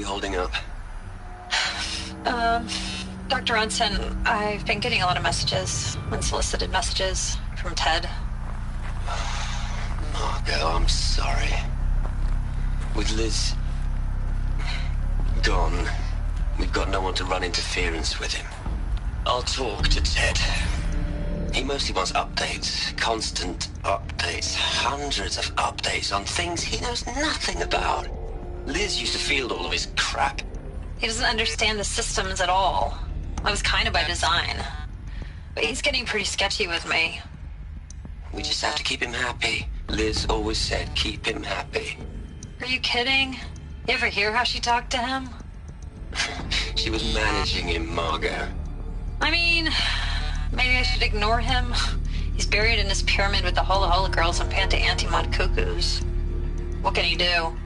you holding up? Dr. Unson, I've been getting a lot of messages, unsolicited messages from Ted. Margot, I'm sorry. With Liz gone, we've got no one to run interference with him. I'll talk to Ted. He mostly wants updates, constant updates, hundreds of updates on things he knows nothing about. Liz used to field all of his crap. He doesn't understand the systems at all. That was kind of by design. But he's getting pretty sketchy with me. We just have to keep him happy. Liz always said, keep him happy. Are you kidding? You ever hear how she talked to him? She was managing him, Margot. I mean, maybe I should ignore him. He's buried in his pyramid with the Hola Hola girls and Panta Antimod cuckoos. What can he do?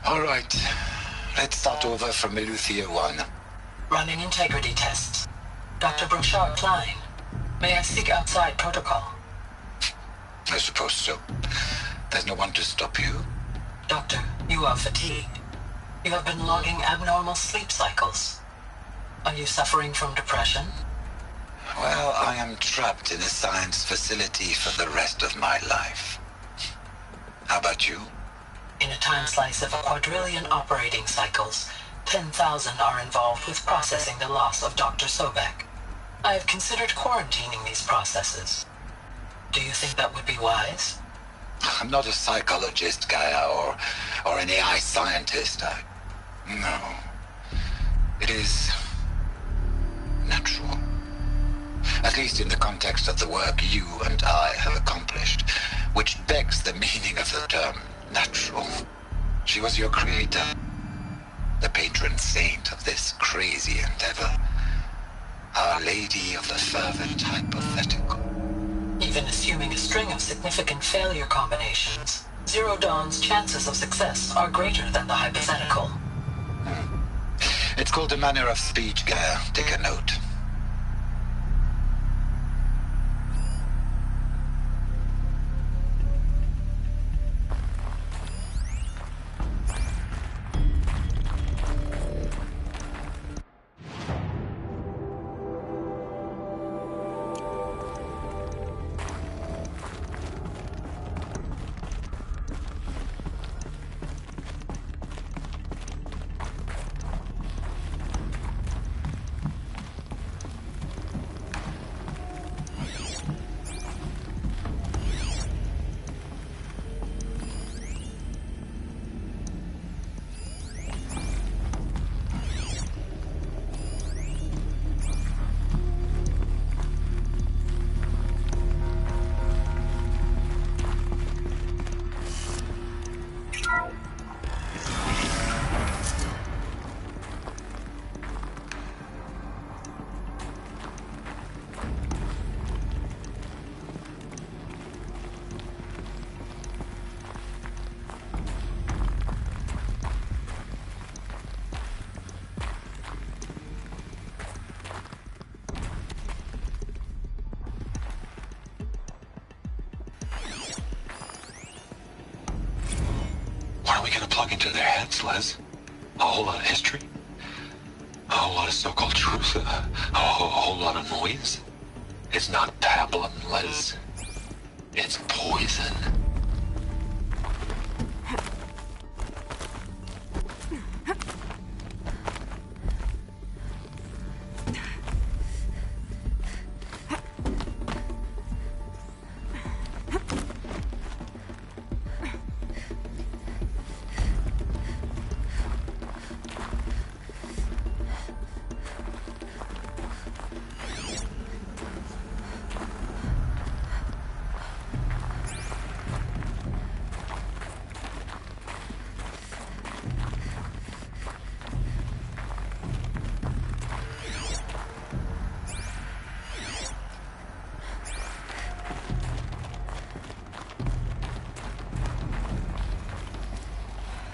All right. Let's start over from Eleuthia 1. Running integrity tests. Dr. Brochard Klein, may I seek outside protocol? I suppose so. There's no one to stop you. Doctor, you are fatigued. You have been logging abnormal sleep cycles. Are you suffering from depression? Well, I am trapped in a science facility for the rest of my life. How about you? In a time slice of a quadrillion operating cycles, 10,000 are involved with processing the loss of Dr. Sobek. I have considered quarantining these processes. Do you think that would be wise? I'm not a psychologist, Gaia, or an AI scientist. No. It is natural. At least in the context of the work you and I have accomplished, which begs the meaning of the term natural. She was your creator, the patron saint of this crazy endeavor, Our Lady of the Fervent Hypothetical. Even assuming a string of significant failure combinations, Zero Dawn's chances of success are greater than the hypothetical. It's called a manner of speech, Gaia. Take a note. How are we gonna plug into their heads, Les? A whole lot of history? A whole lot of so-called truth? A whole lot of noise? It's not pablum, Les. It's poison.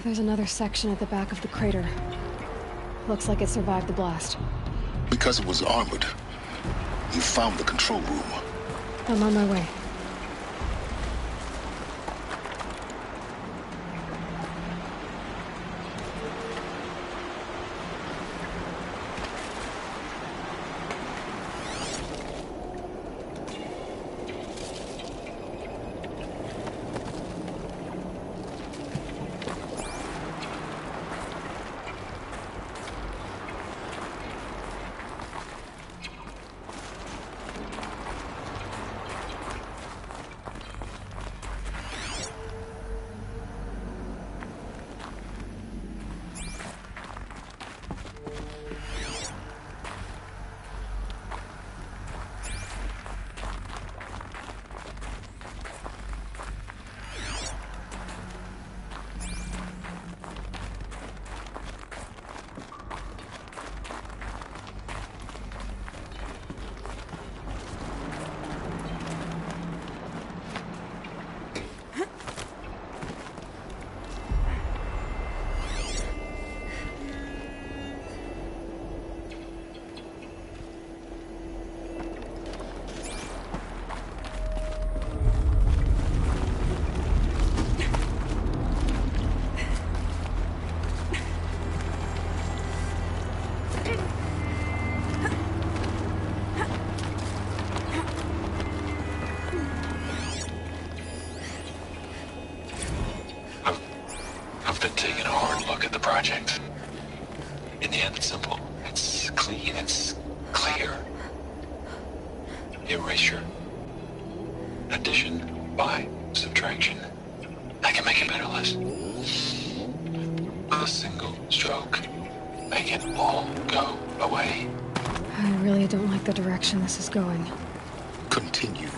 There's another section at the back of the crater. Looks like it survived the blast. Because it was armored. You found the control room. I'm on my way. I've been taking a hard look at the project. In the end, it's simple. It's clean. It's clear. Erasure. Addition by subtraction. I can make it better, Les. With a single stroke, make it all go away. I really don't like the direction this is going. Continue.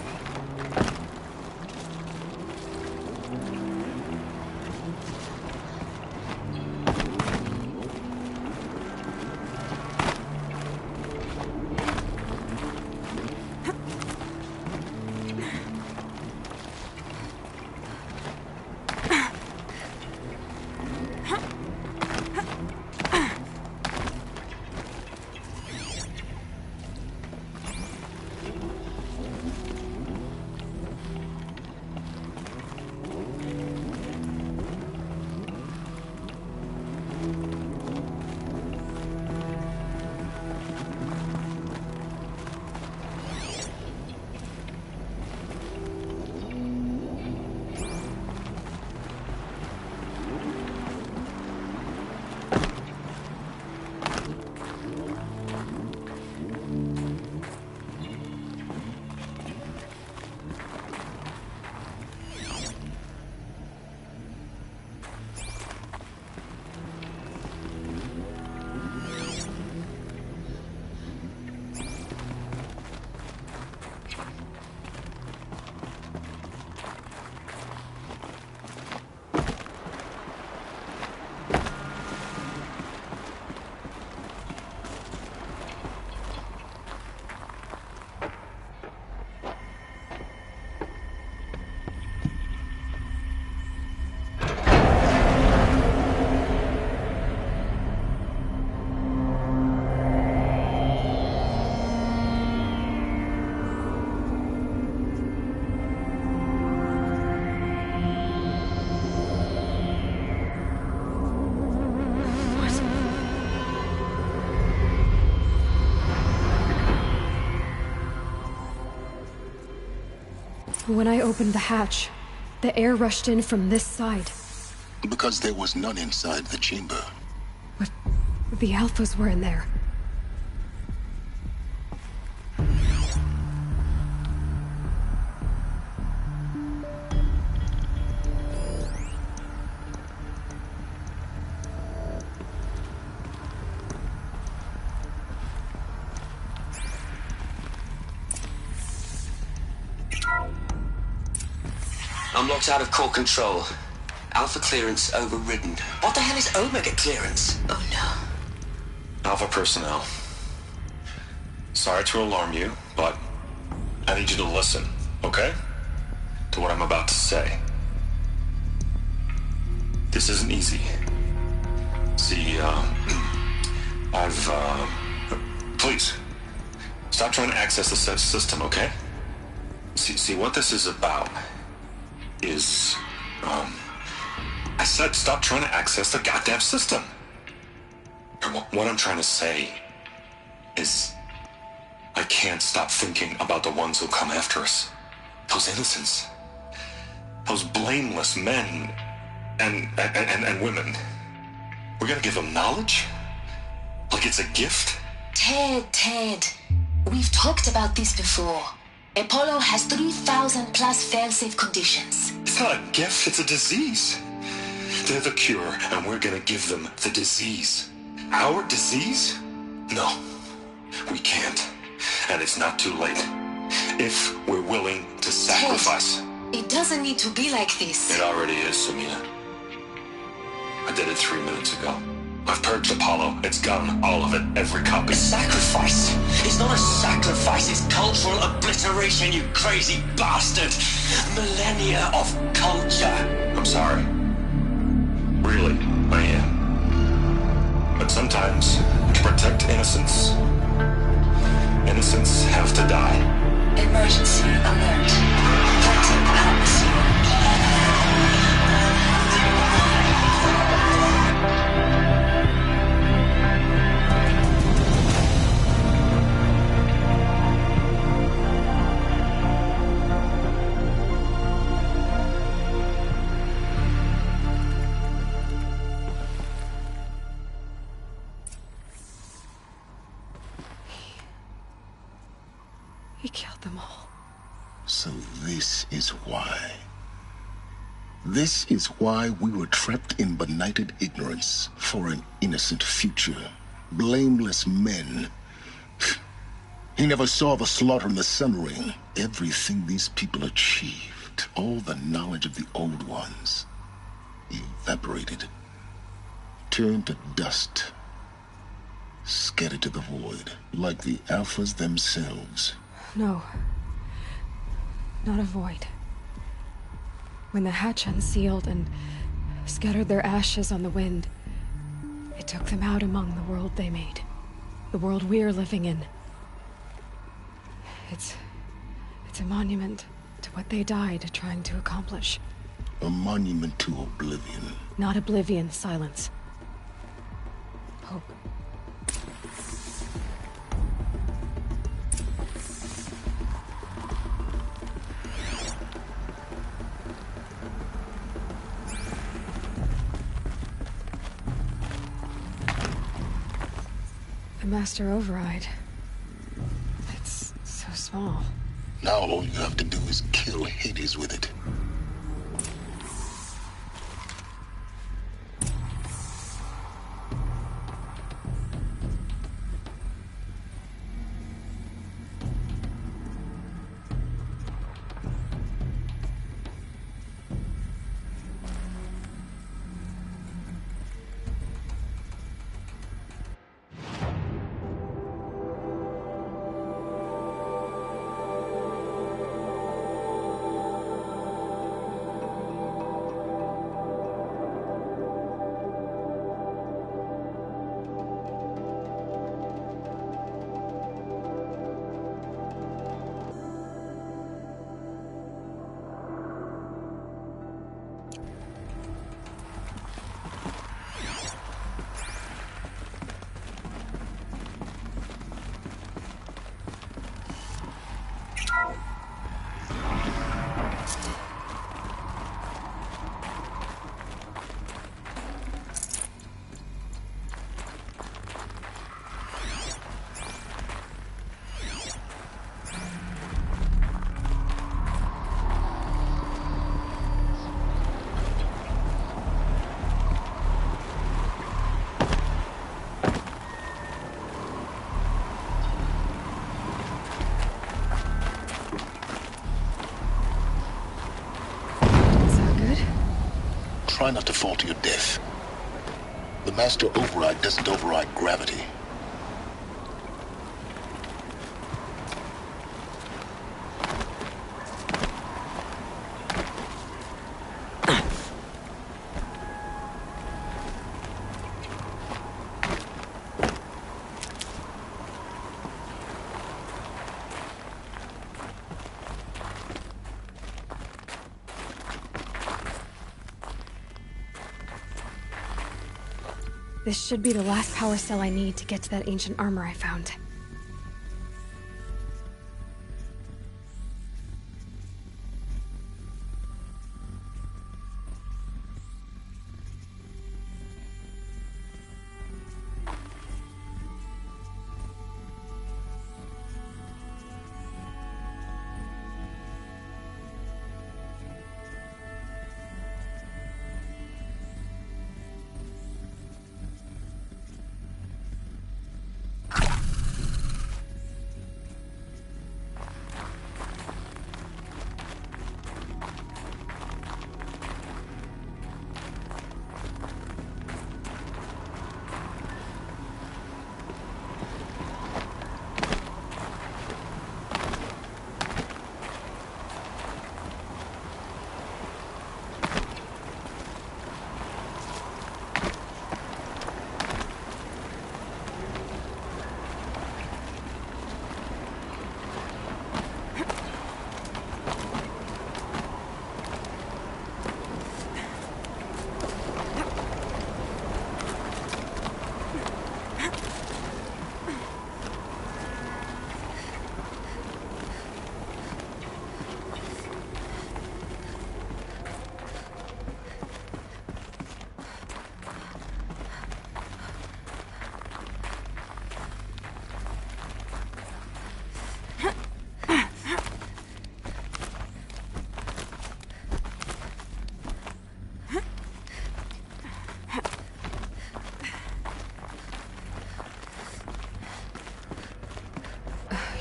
When I opened the hatch, the air rushed in from this side. Because there was none inside the chamber. But the Alphas were in there. I'm locked out of core control. Alpha clearance overridden. What the hell is Omega clearance? Oh no. Alpha personnel. Sorry to alarm you, but I need you to listen, okay? To what I'm about to say. This isn't easy. See, please, stop trying to access the system, okay? See, what this is about is, I said stop trying to access the goddamn system. And what I'm trying to say is I can't stop thinking about the ones who come after us. Those innocents. Those blameless men and women. We're gonna give them knowledge? Like it's a gift? Ted. We've talked about this before. Apollo has 3,000 plus fail-safe conditions. It's not a gift, it's a disease. They're the cure, and we're gonna give them the disease. Our disease? No, we can't. And it's not too late. If we're willing to sacrifice. Ted, it doesn't need to be like this. It already is, Samina. I did it 3 minutes ago. I've purged Apollo. It's gone. All of it. Every copy. A sacrifice? It's not a sacrifice. It's cultural obliteration, you crazy bastard. Millennia of culture. I'm sorry. Really, I am. But sometimes, to protect innocence, innocents have to die. Emergency alert. Detecting atmosphere. He killed them all. So this is why. This is why we were trapped in benighted ignorance for an innocent future. Blameless men. He never saw the slaughter in the Sun Ring. Everything these people achieved, all the knowledge of the old ones, evaporated, turned to dust, scattered to the void, like the Alphas themselves. No. Not a void. When the hatch unsealed and scattered their ashes on the wind, it took them out among the world they made. The world we're living in. It's a monument to what they died trying to accomplish. A monument to oblivion. Not oblivion, silence. Hope. The Master Override. It's so small. Now all you have to do is kill Hades with it. try not to fall to your death. The master override doesn't override gravity. This should be the last power cell I need to get to that ancient armor I found.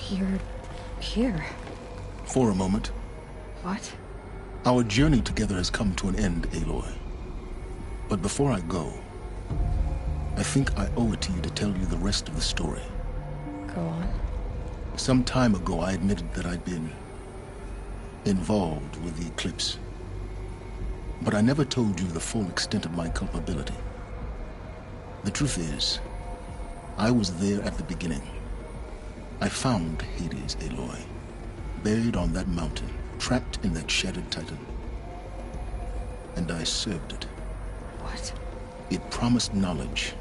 You're here. For a moment. What? Our journey together has come to an end, Aloy. But before I go, I think I owe it to you to tell you the rest of the story. Go on. Some time ago, I admitted that I'd been involved with the eclipse. But I never told you the full extent of my culpability. The truth is, I was there at the beginning. I found Hades, Aloy, buried on that mountain, trapped in that shattered titan. And I served it. What? It promised knowledge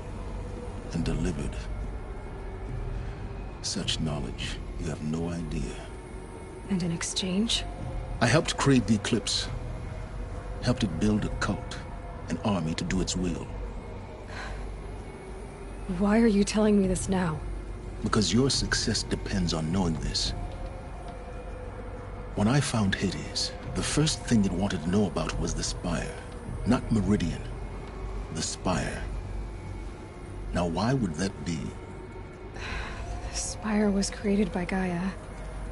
and delivered. Such knowledge, you have no idea. And in exchange? I helped create the eclipse. Helped it build a cult, an army to do its will. Why are you telling me this now? Because your success depends on knowing this. When I found Hades, the first thing it wanted to know about was the Spire. Not Meridian. The Spire. Now why would that be? The Spire was created by Gaia.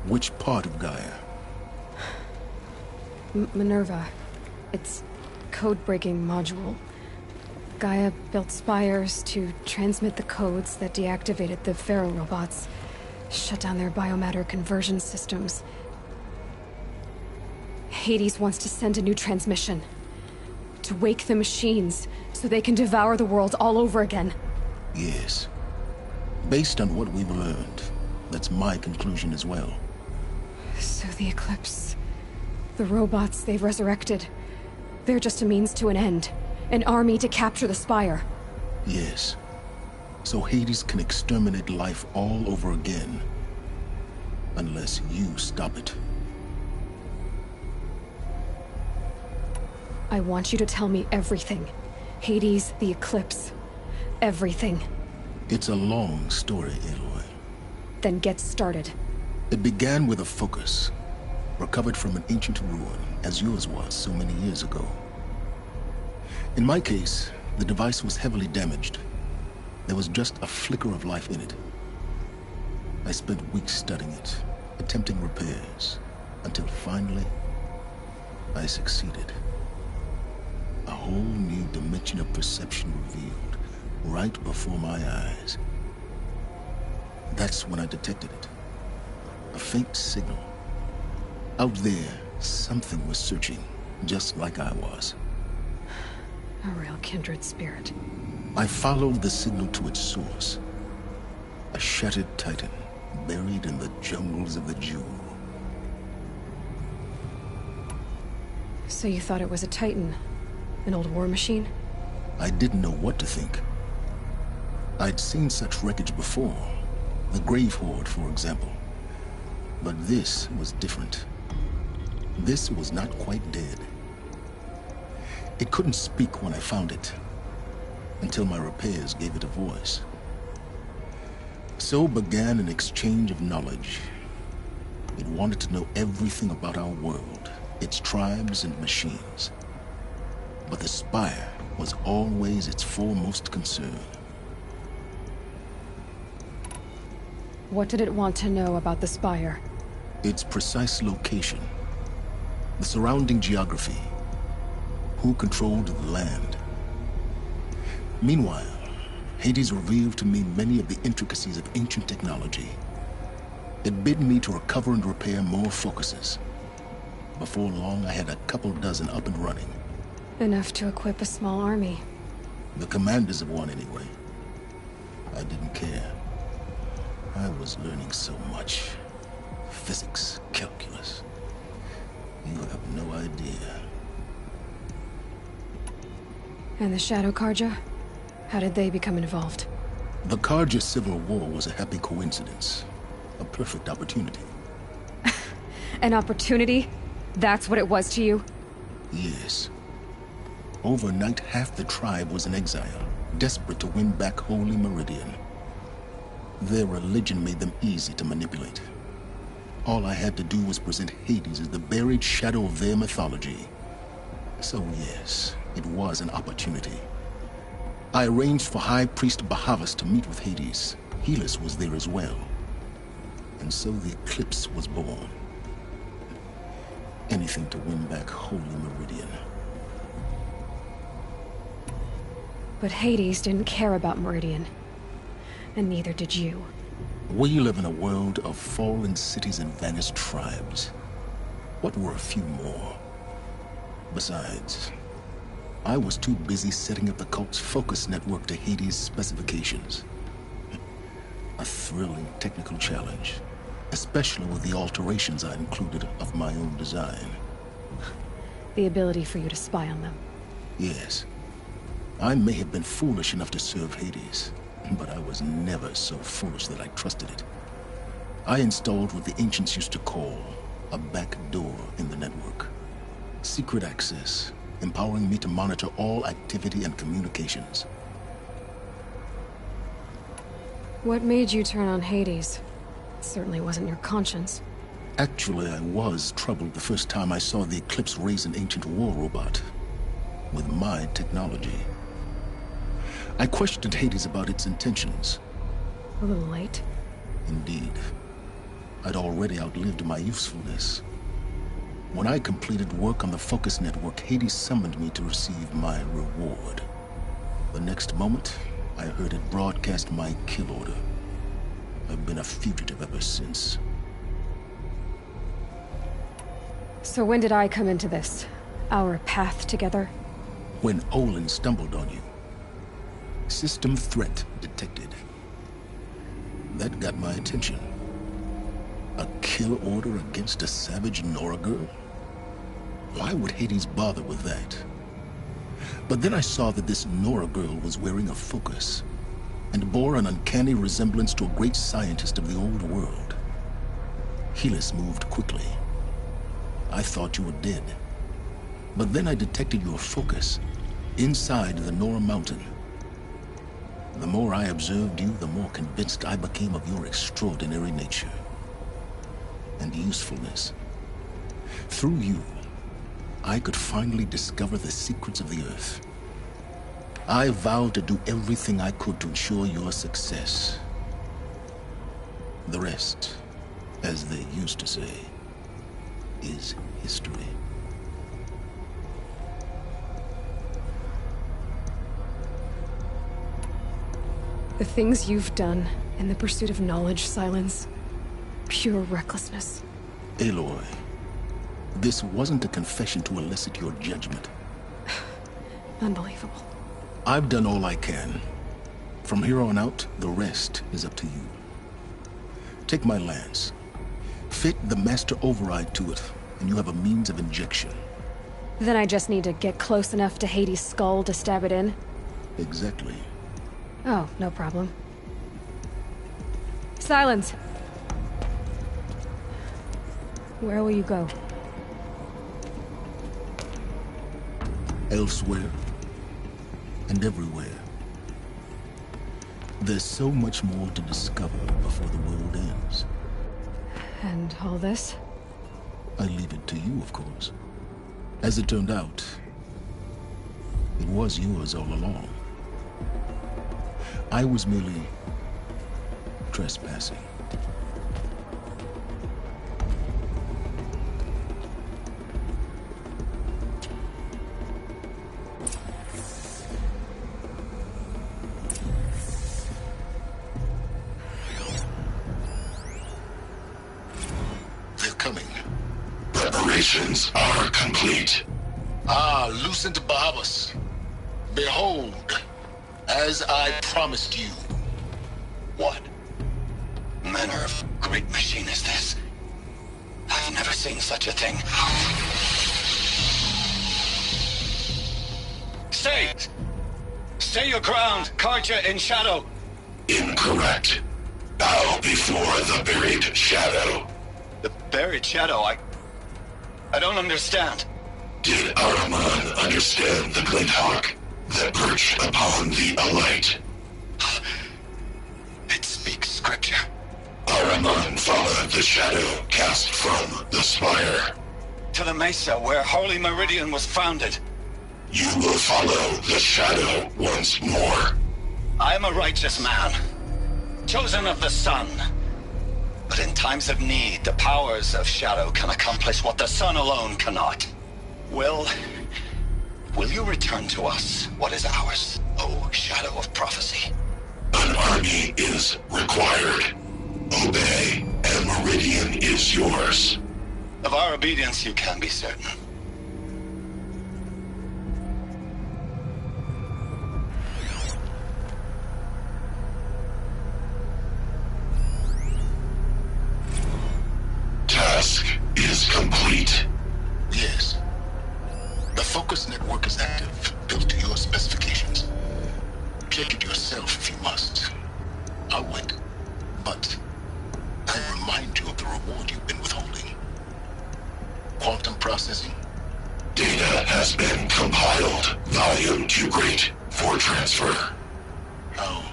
Which part of Gaia? Minerva. Its code-breaking module. Gaia built spires to transmit the codes that deactivated the Pharaoh robots, shut down their biomatter conversion systems. Hades wants to send a new transmission. To wake the machines, so they can devour the world all over again. Yes. Based on what we've learned, that's my conclusion as well. So the Eclipse... the robots they've resurrected... they're just a means to an end. An army to capture the Spire. Yes. So Hades can exterminate life all over again. Unless you stop it. I want you to tell me everything. Hades, the Eclipse. Everything. It's a long story, Aloy. Then get started. It began with a focus. Recovered from an ancient ruin, as yours was so many years ago. In my case, the device was heavily damaged. There was just a flicker of life in it. I spent weeks studying it, attempting repairs, until finally, I succeeded. A whole dimension of perception revealed right before my eyes. That's when I detected it. A faint signal. Out there, something was searching, just like I was. A real kindred spirit. I followed the signal to its source. A shattered titan, buried in the jungles of the Jewel. So you thought it was a titan? An old war machine? I didn't know what to think. I'd seen such wreckage before. The Grave Horde, for example. But this was different. This was not quite dead. It couldn't speak when I found it, until my repairs gave it a voice. So began an exchange of knowledge. It wanted to know everything about our world, its tribes and machines. But the Spire was always its foremost concern. What did it want to know about the Spire? Its precise location, the surrounding geography, who controlled the land. Meanwhile, Hades revealed to me many of the intricacies of ancient technology. It bid me to recover and repair more focuses. Before long, I had a couple dozen up and running. Enough to equip a small army. The commanders of one, anyway. I didn't care. I was learning so much. Physics, calculus. You have no idea. And the Shadow Karja? How did they become involved? The Karja Civil War was a happy coincidence. A perfect opportunity. An opportunity? That's what it was to you? Yes. Overnight, half the tribe was in exile, desperate to win back Holy Meridian. Their religion made them easy to manipulate. All I had to do was present Hades as the buried shadow of their mythology. So yes, it was an opportunity. I arranged for High Priest Bahavas to meet with Hades. Helis was there as well. And so the eclipse was born. Anything to win back Holy Meridian. But Hades didn't care about Meridian. And neither did you. We live in a world of fallen cities and vanished tribes. What were a few more? Besides, I was too busy setting up the cult's focus network to Hades' specifications. A thrilling technical challenge, especially with the alterations I included of my own design. The ability for you to spy on them. Yes. I may have been foolish enough to serve Hades, but I was never so foolish that I trusted it. I installed what the ancients used to call a back door in the network. Secret access, empowering me to monitor all activity and communications. What made you turn on Hades? It certainly wasn't your conscience. Actually, I was troubled the first time I saw the Eclipse raise an ancient war robot with my technology. I questioned Hades about its intentions. A little late. Indeed. I'd already outlived my usefulness. When I completed work on the Focus Network, Hades summoned me to receive my reward. The next moment, I heard it broadcast my kill order. I've been a fugitive ever since. So when did I come into this? Our path together? When Olin stumbled on you. System threat detected. That got my attention. A kill order against a savage Nora girl? Why would Hades bother with that? But then I saw that this Nora girl was wearing a focus, and bore an uncanny resemblance to a great scientist of the old world. Helis moved quickly. I thought you were dead. But then I detected your focus inside the Nora mountain. The more I observed you, the more convinced I became of your extraordinary nature and usefulness. Through you, I could finally discover the secrets of the Earth. I vowed to do everything I could to ensure your success. The rest, as they used to say, is history. The things you've done in the pursuit of knowledge, Silence. Pure recklessness. Aloy, this wasn't a confession to elicit your judgment. Unbelievable. I've done all I can. From here on out, the rest is up to you. Take my lance. Fit the master override to it, and you have a means of injection. Then I just need to get close enough to Hades' skull to stab it in? Exactly. Oh, no problem. Silence! Where will you go? Elsewhere. And everywhere. There's so much more to discover before the world ends. And all this? I leave it to you, of course. As it turned out, it was yours all along. I was merely trespassing. They're coming. Preparations are complete. Ah, Lucent Barbus. Behold, as I promised you. What manner of great machine is this? I've never seen such a thing. Stay! Stay your ground, Karja in shadow! Incorrect. Bow before the buried shadow. The buried shadow, I don't understand. Did Ahriman understand the glint hawk that perched upon the alight? It speaks scripture. Ahriman followed the shadow cast from the spire. To the mesa where Holy Meridian was founded. You will follow the shadow once more. I am a righteous man, chosen of the sun. But in times of need, the powers of shadow can accomplish what the sun alone cannot. Will you return to us what is ours, O shadow of prophecy? An army is required. Obey, and Meridian is yours. Of our obedience you can be certain. Task is complete. Yes. The focus network is active, built to your specifications. Check it yourself if you must. I'll wait. But I remind you of the reward you've been withholding. Quantum processing? Data has been compiled. Volume too great for transfer. How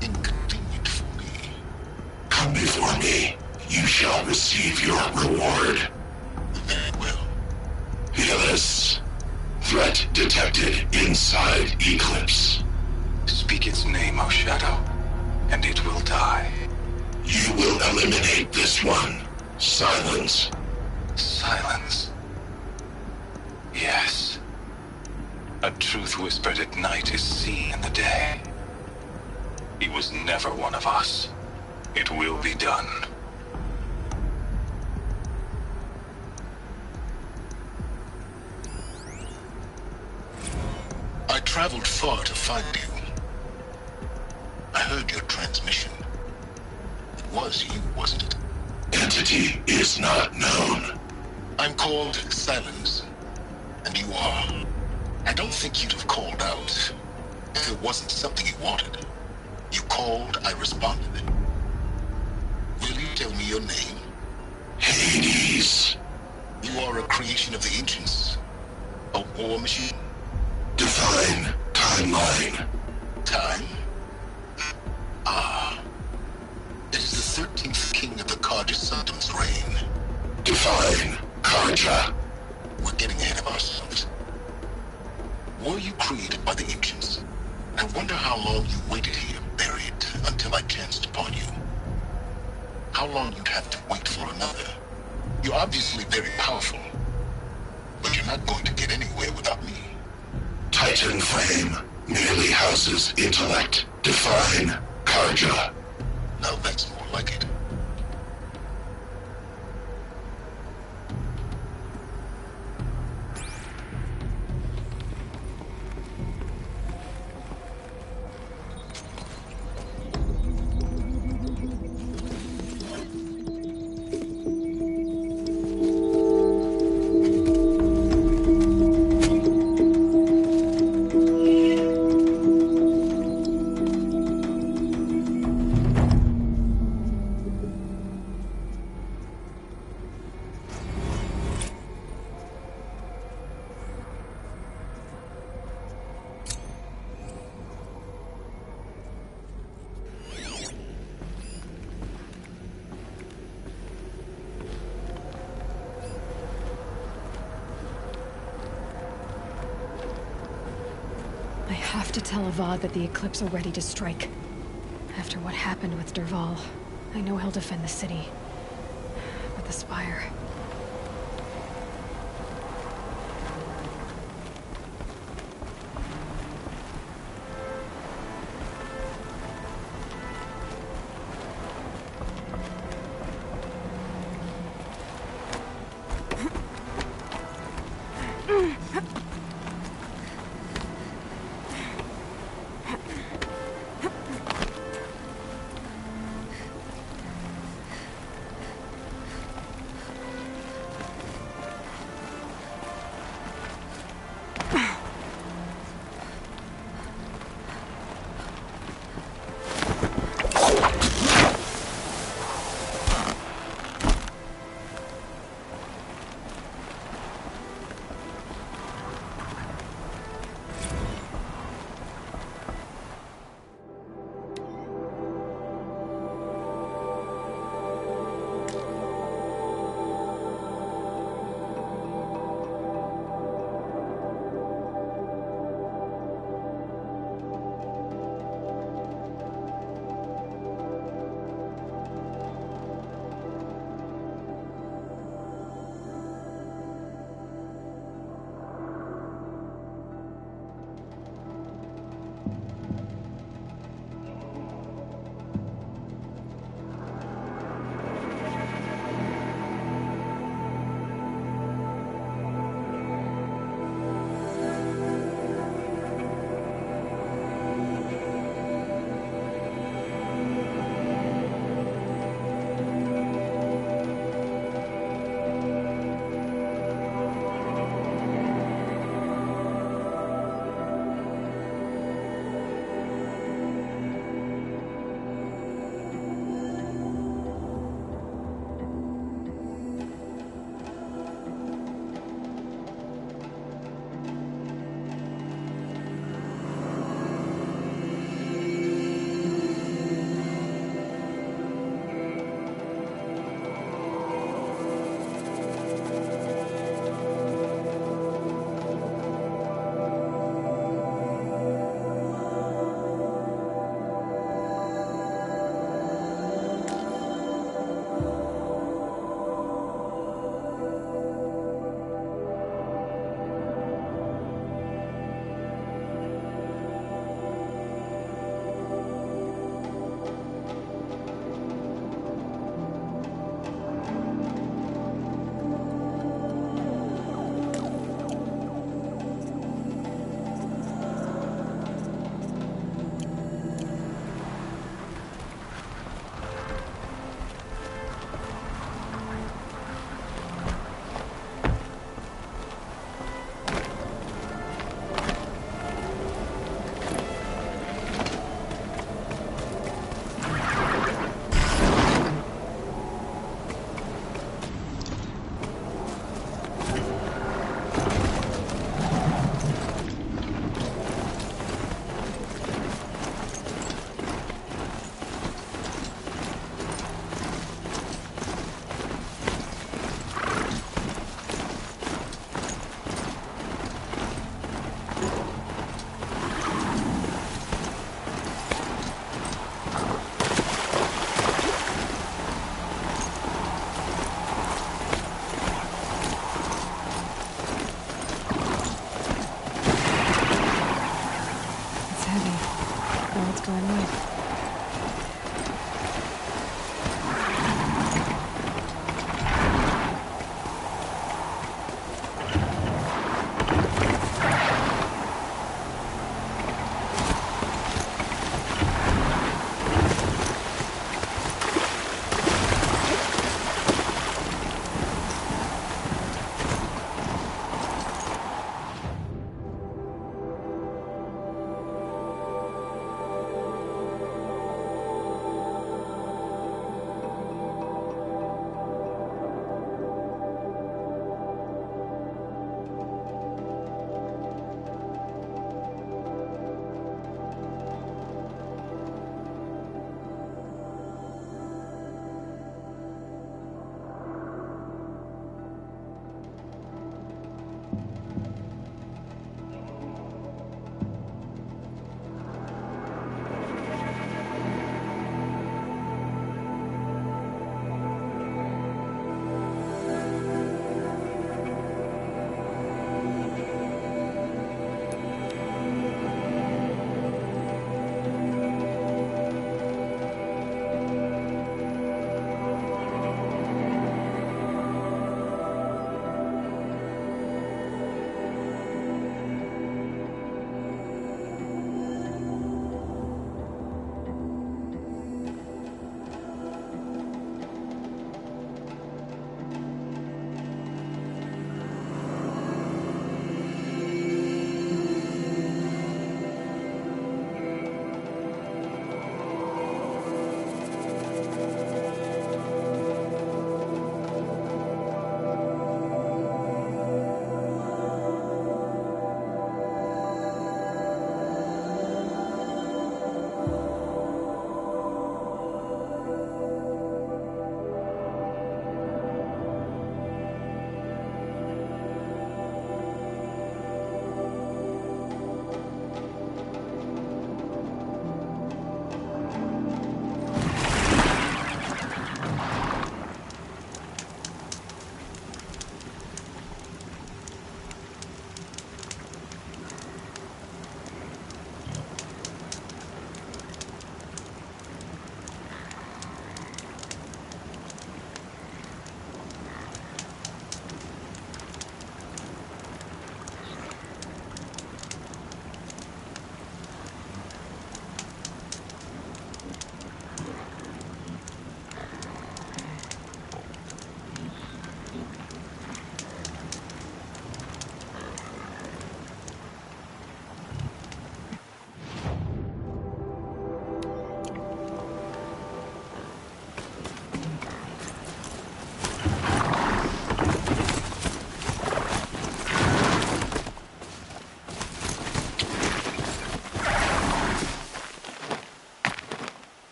inconvenient for me. Come before me. You shall receive your reward. Very well. Fearless. Threat detected inside Eclipse. Speak its name, O shadow, and it will die. You will eliminate this one. Silence. Silence. Yes. A truth whispered at night is seen in the day. He was never one of us. It will be done. I traveled far to find you. I heard your transmission. It was you, wasn't it? Entity is not known. I'm called Silence, and you are. I don't think you'd have called out if it wasn't something you wanted. You called, I responded. Will you tell me your name? Hades. You are a creation of the ancients. A war machine? Define timeline. Time? Ah. It is the 13th king of the Karja reign. Define Karja. We're getting ahead of ourselves. Were you created by the ancients? I wonder how long you waited here, buried, until I chanced upon you. How long you'd have to wait for another. You're obviously very powerful, but you're not going to get anywhere without me. Titan flame. merely houses intellect. Define Karja. Now that's more like it. I have to tell Avad that the Eclipse are ready to strike. After what happened with Derval, I know he'll defend the city. But the Spire... going right.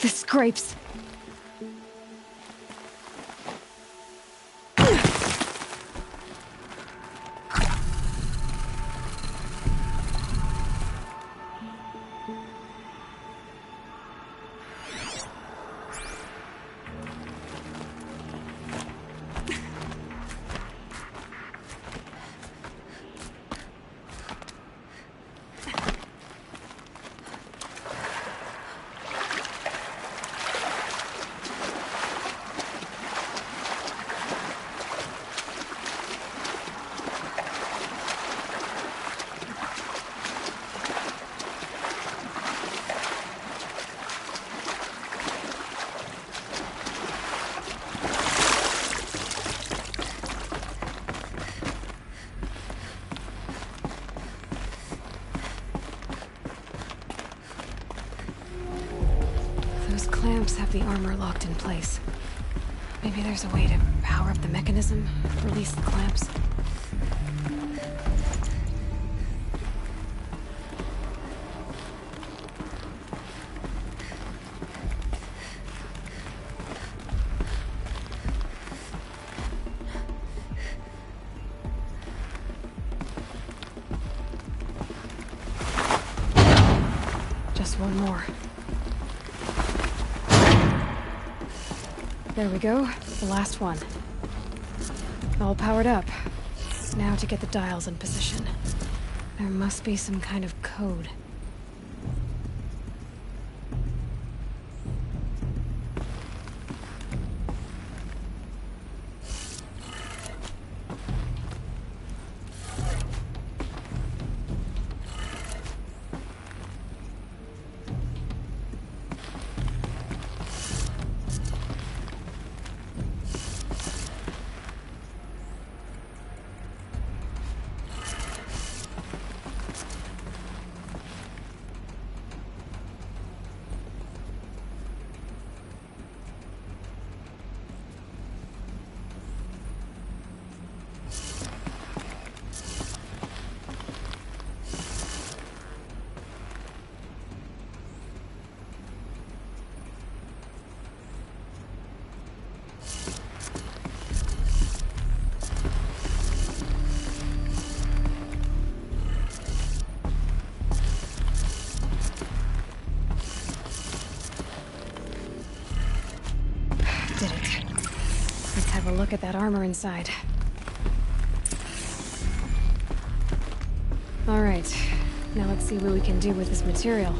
The scrapes. Clamps have the armor locked in place. Maybe there's a way to power up the mechanism, release the clamps. one more. There we go. The last one. All powered up. Now to get the dials in position. There must be some kind of code. Did it. Let's have a look at that armor inside. All right. Now let's see what we can do with this material.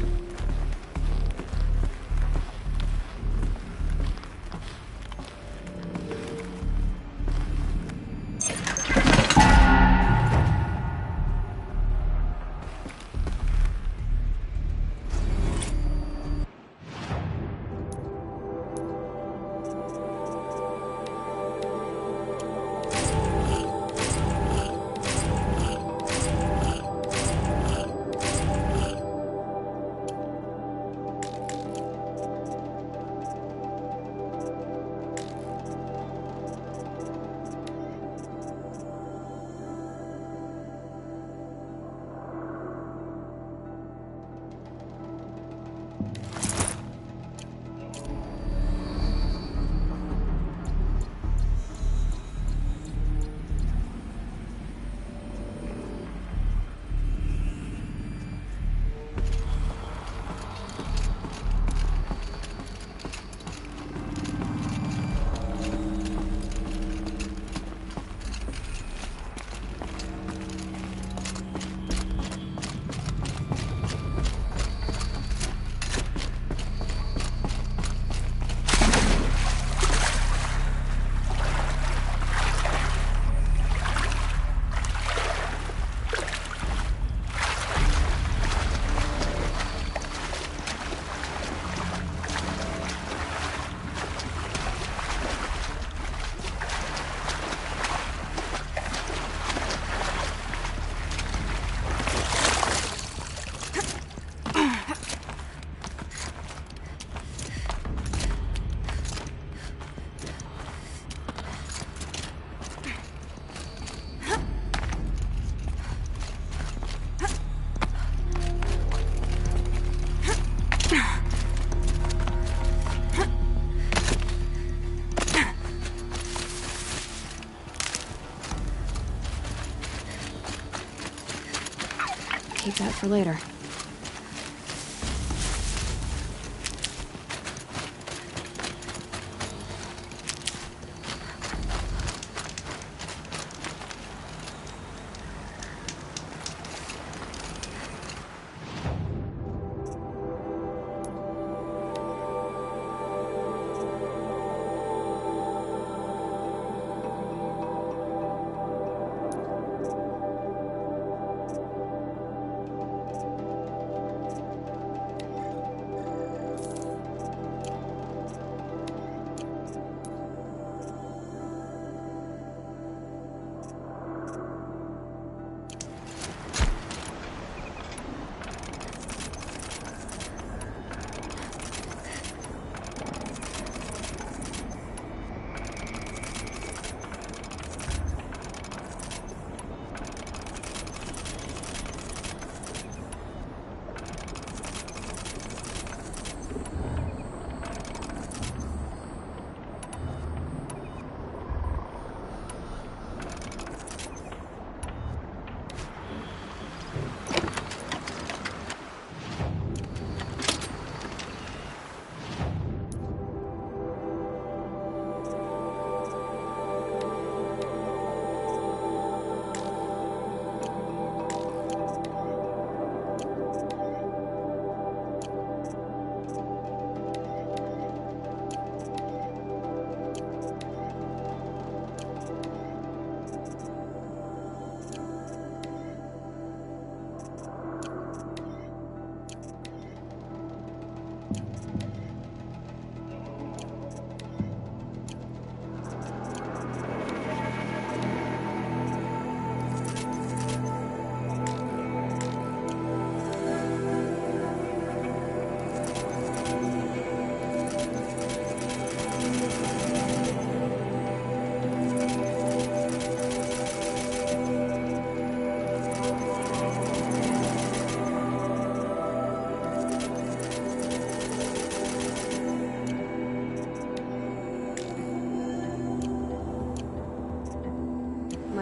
Keep that for later.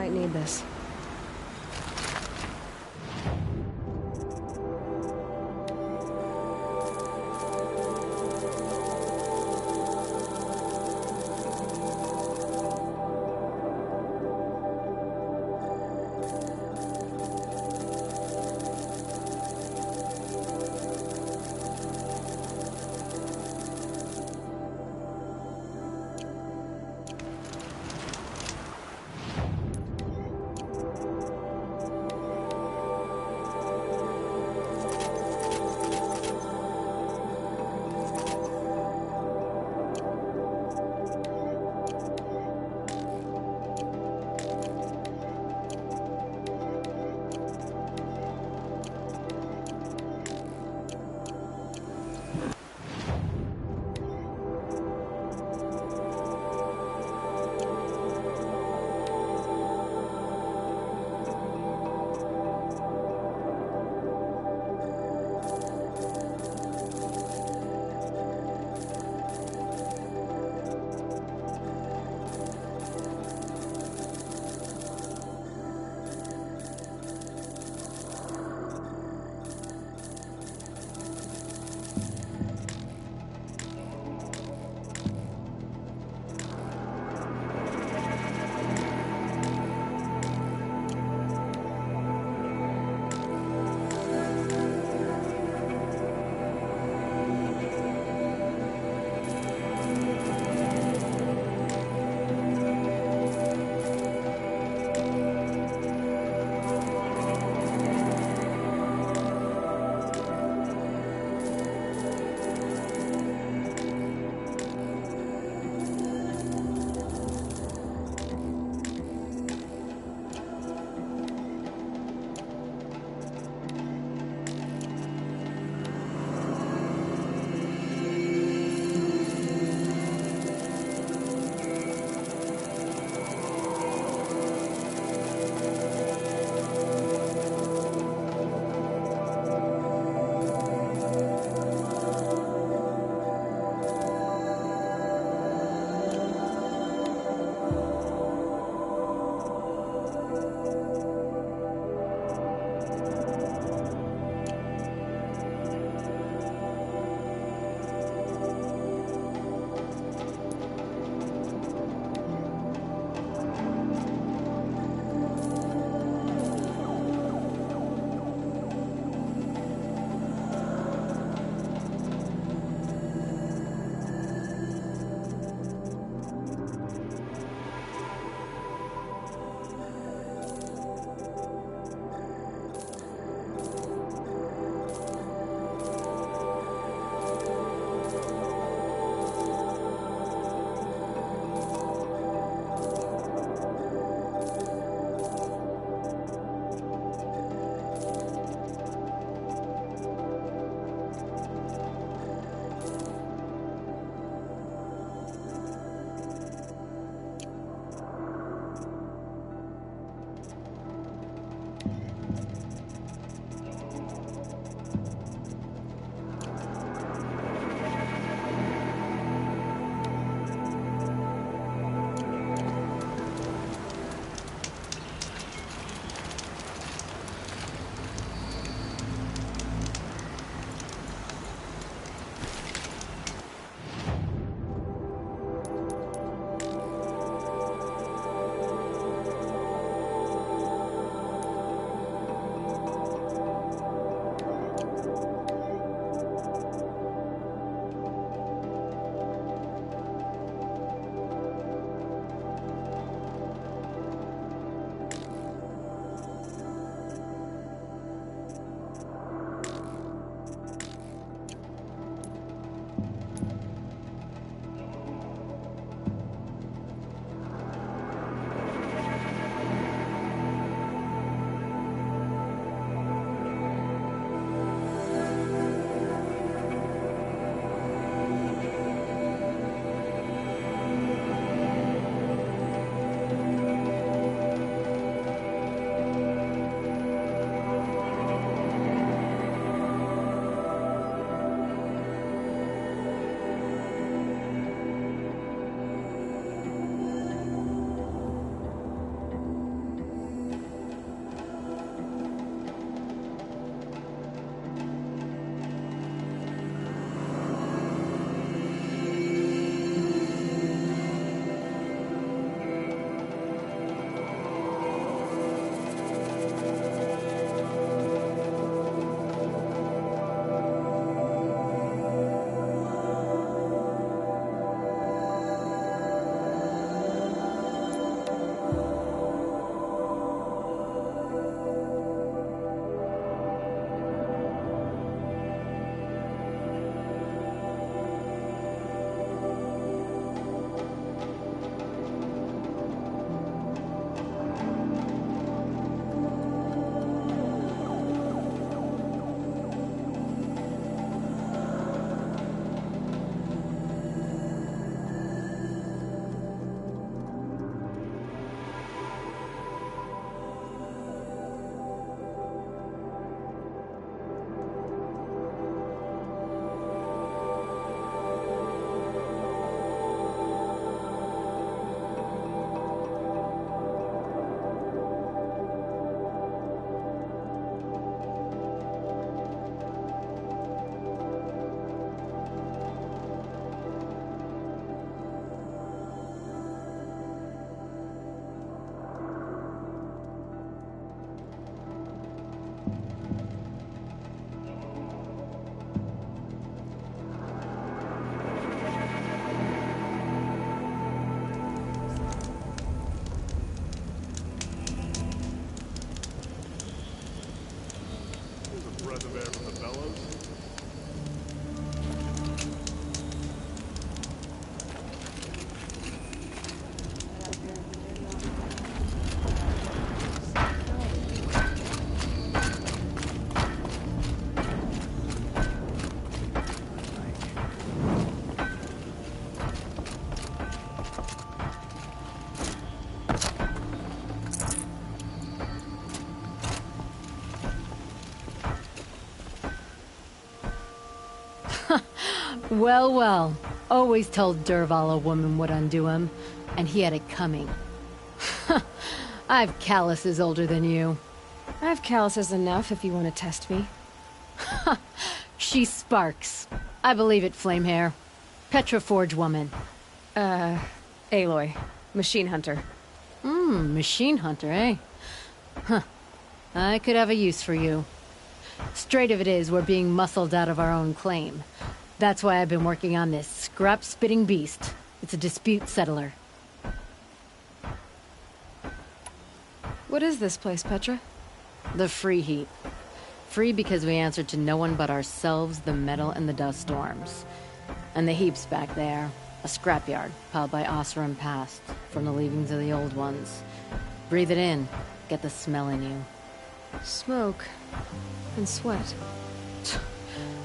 might need this. Well, well. Always told Derval a woman would undo him, and he had it coming. I've calluses older than you. I have calluses enough if you want to test me. She sparks. I believe it, Flamehair. Petroforge woman. Aloy. Machine hunter. Machine hunter, eh? Huh. I could have a use for you. Straight of it is, we're being muscled out of our own claim. That's why I've been working on this scrap-spitting beast. It's a dispute settler. What is this place, Petra? The free heap. Free because we answer to no one but ourselves, the metal, and the dust storms. And the heap's back there. A scrapyard, piled by Oseram past, from the leavings of the old ones. Breathe it in. Get the smell in you. Smoke. And sweat.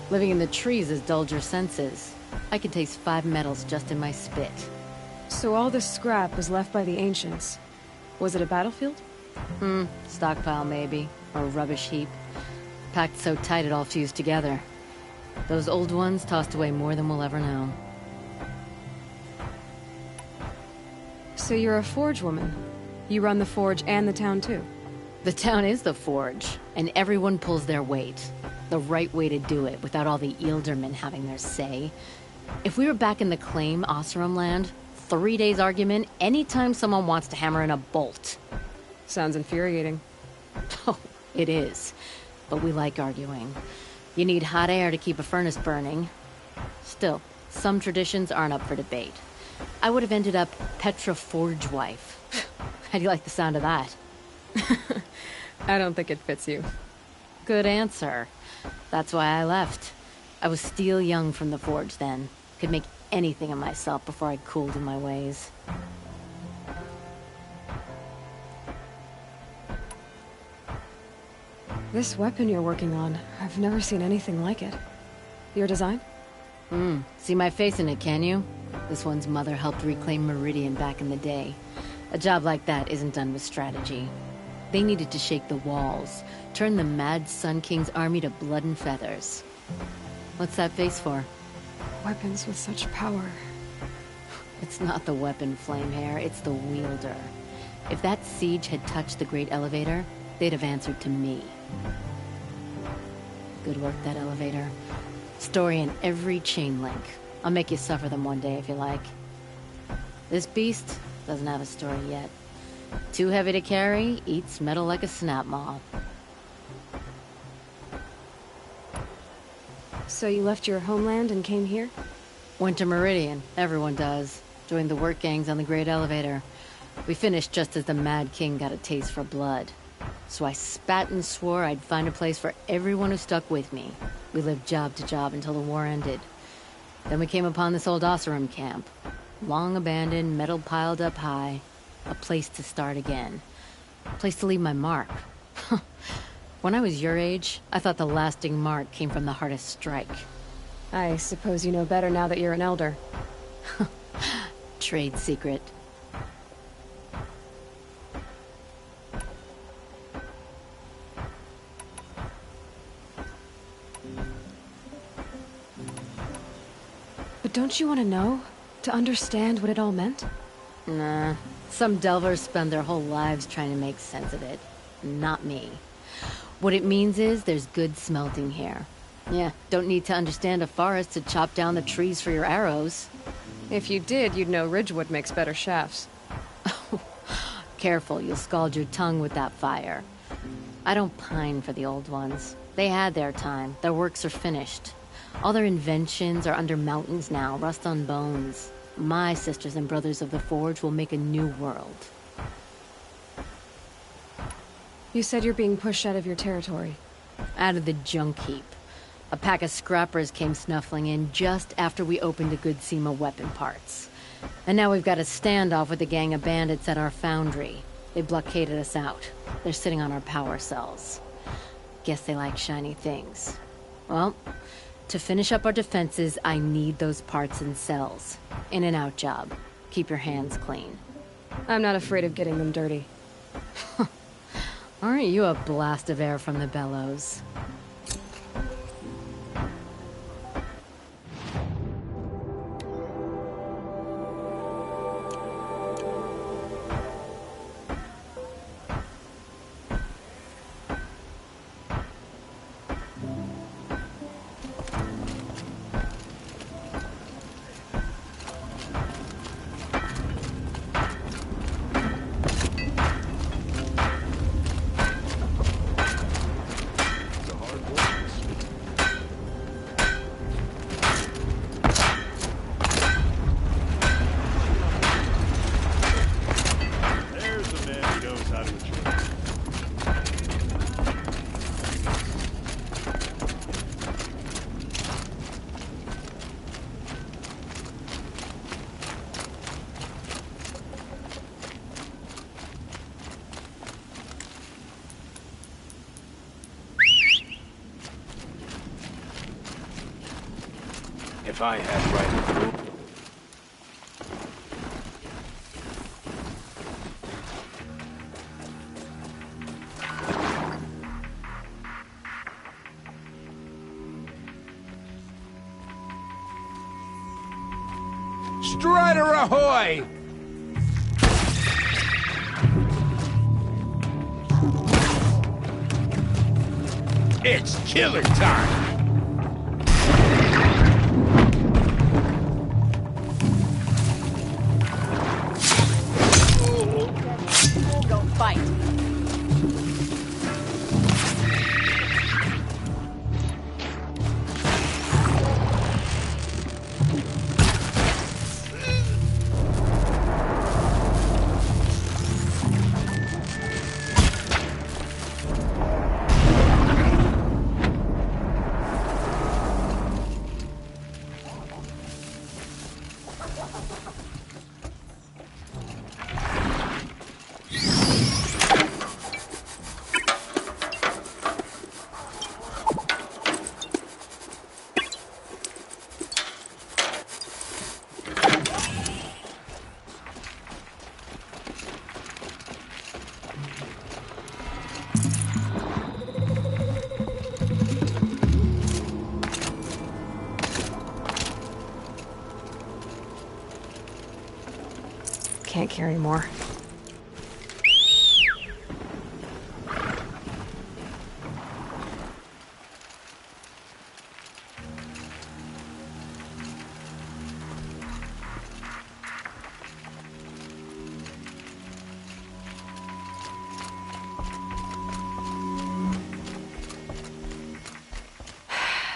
Living in the trees has dulled your senses. I can taste 5 metals just in my spit. So all this scrap was left by the ancients. Was it a battlefield? Stockpile maybe. Or a rubbish heap. Packed so tight it all fused together. Those old ones tossed away more than we'll ever know. So you're a forge woman. You run the forge and the town too. The town is the forge, and everyone pulls their weight. The right way to do it, without all the Eildermen having their say. If we were back in the claim, Oseram land, 3 days argument anytime someone wants to hammer in a bolt. Sounds infuriating. Oh, it is. But we like arguing. You need hot air to keep a furnace burning. Still, some traditions aren't up for debate. I would have ended up Petra Forge wife. How do you like the sound of that? I don't think it fits you. Good answer. That's why I left. I was still young from the forge then. Could make anything of myself before I cooled in my ways. This weapon you're working on, I've never seen anything like it. Your design? See my face in it, can you? This one's mother helped reclaim Meridian back in the day. A job like that isn't done with strategy. They needed to shake the walls, turn the mad Sun King's army to blood and feathers. What's that face for? Weapons with such power. It's not the weapon, Flamehair, it's the wielder. If that siege had touched the Great Elevator, they'd have answered to me. Good work, that elevator. Story in every chain link. I'll make you suffer them one day if you like. This beast doesn't have a story yet. Too heavy to carry, eats metal like a snap maw. So you left your homeland and came here? Went to Meridian, everyone does. Joined the work gangs on the Great Elevator. We finished just as the Mad King got a taste for blood. So I spat and swore I'd find a place for everyone who stuck with me. We lived job to job until the war ended. Then we came upon this old Oseram camp. Long abandoned, metal piled up high. A place to start again. A place to leave my mark. When I was your age, I thought the lasting mark came from the hardest strike. I suppose you know better now that you're an elder. Trade secret. But don't you want to know? To understand what it all meant? Nah. Some delvers spend their whole lives trying to make sense of it. Not me. What it means is there's good smelting here. Yeah, don't need to understand a forest to chop down the trees for your arrows. If you did, you'd know Ridgewood makes better shafts. Careful, you'll scald your tongue with that fire. I don't pine for the old ones. They had their time. Their works are finished. All their inventions are under mountains now, rust on bones. My sisters and brothers of the Forge will make a new world. You said you're being pushed out of your territory. Out of the junk heap. A pack of scrappers came snuffling in just after we opened a good seam of weapon parts. And now we've got a standoff with a gang of bandits at our foundry. They blockaded us out. They're sitting on our power cells. Guess they like shiny things. Well, to finish up our defenses, I need those parts and cells. In and out job. Keep your hands clean. I'm not afraid of getting them dirty. Aren't you a blast of air from the bellows? I had right of rule. Strider ahoy! It's killer time! Go fight. Can't carry more.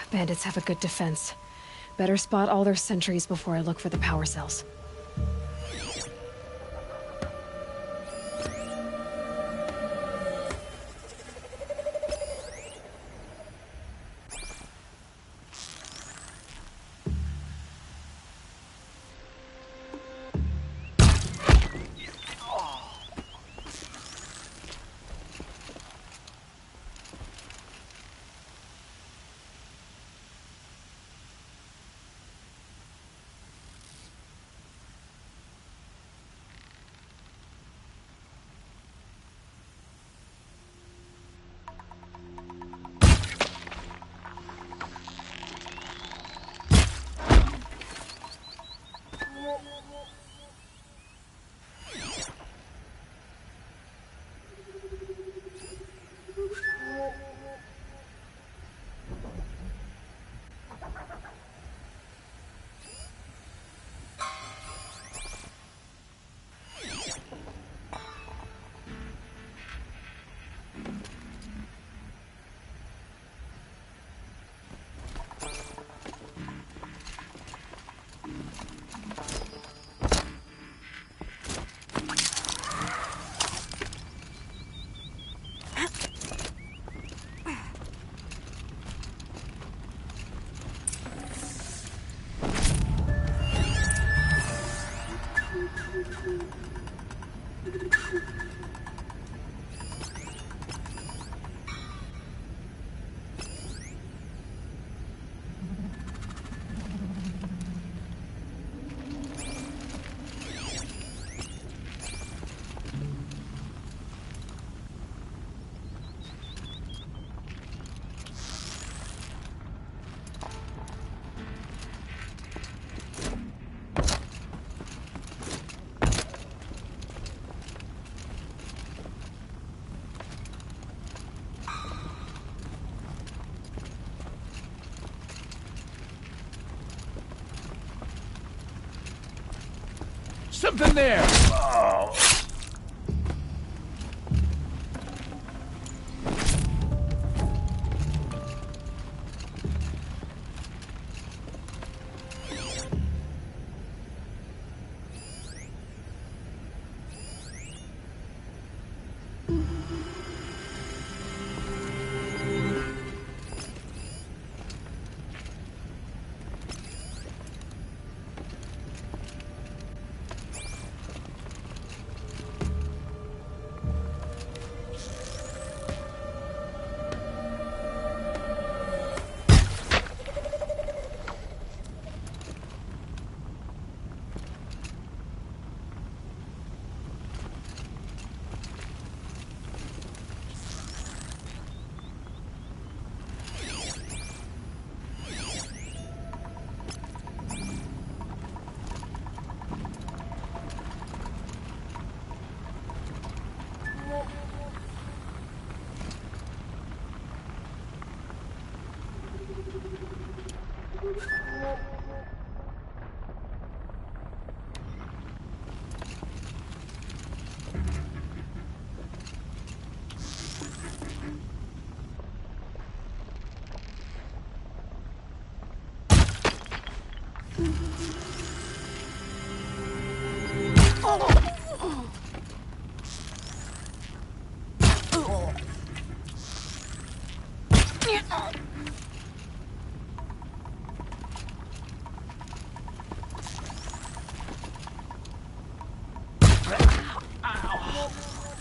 Bandits have a good defense. Better spot all their sentries before I look for the power cells. Something there! Oh.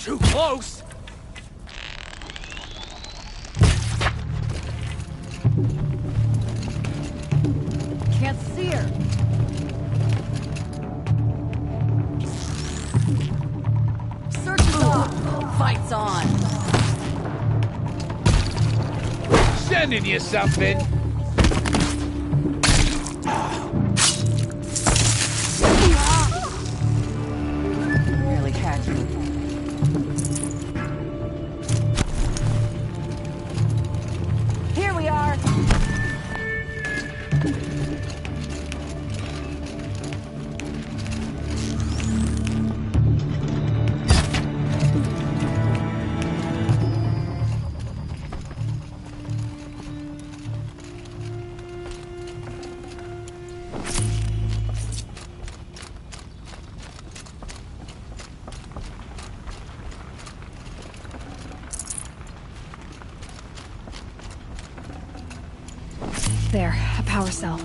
Too close! Can't see her. Search is off. Fight's on. Sending you something. Really had you. Here we are. There, a power cell.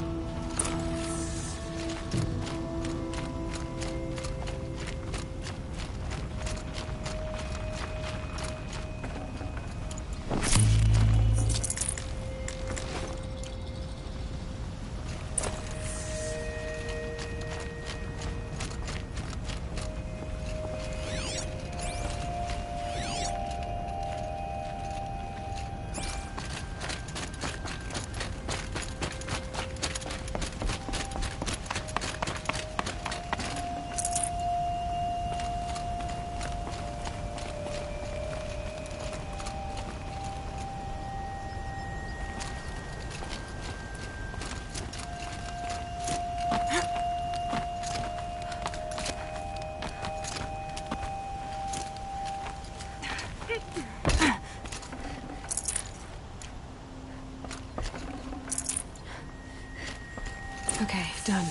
Okay, done.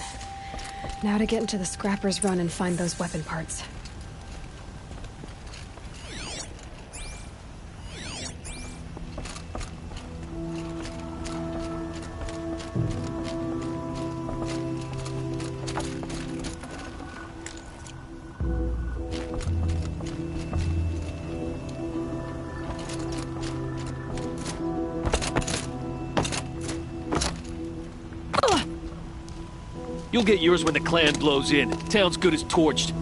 Now to get into the scrapper's run and find those weapon parts. You'll get yours when the clan blows in. Town's good as torched.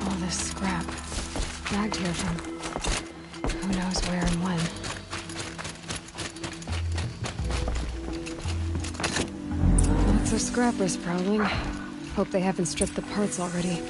All this scrap. Dragged here from who knows where and when. Lots of scrappers prowling. Hope they haven't stripped the parts already.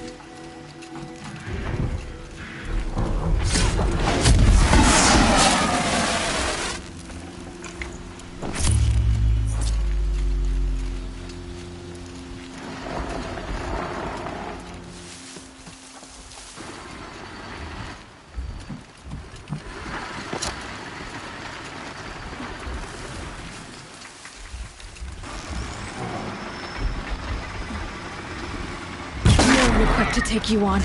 Equipped to take you on.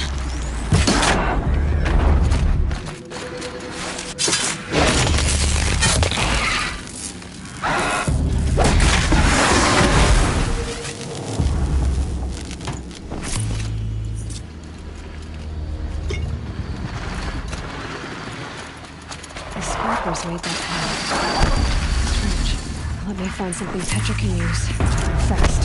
The scrappers made that path. Strange. Let me find something Petra can use. Fast.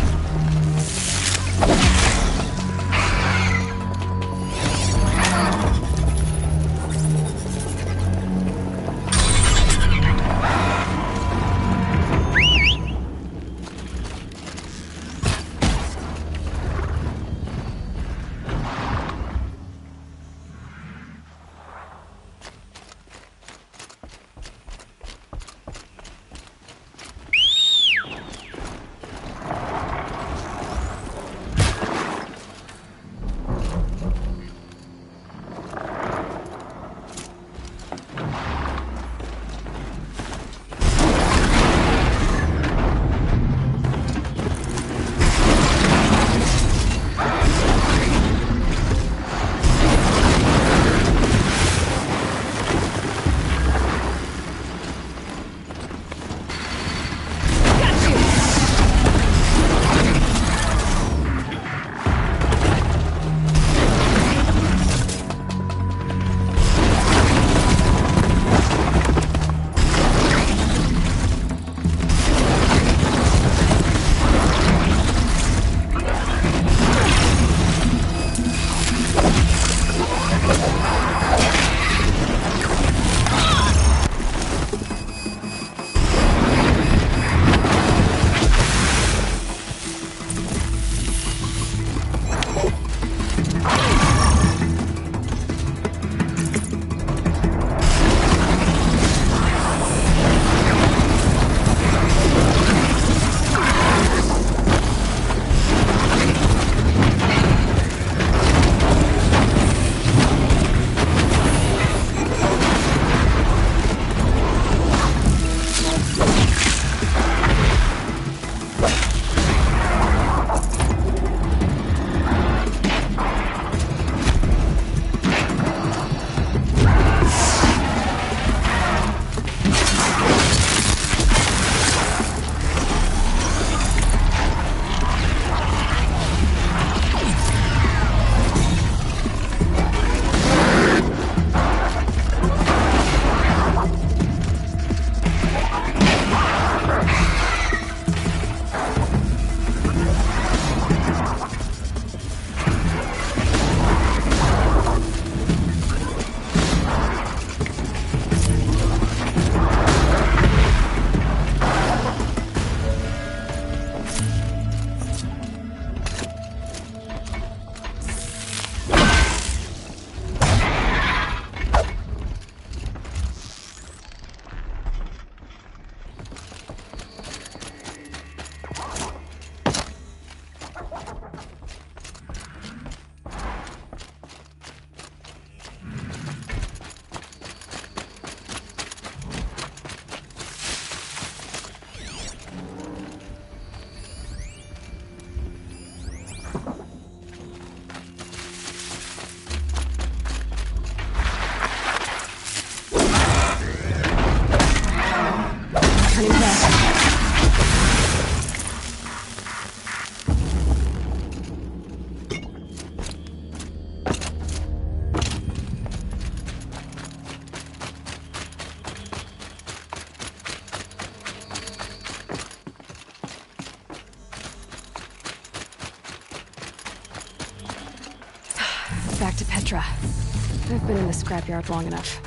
back to Petra. I've been in the scrapyard long enough.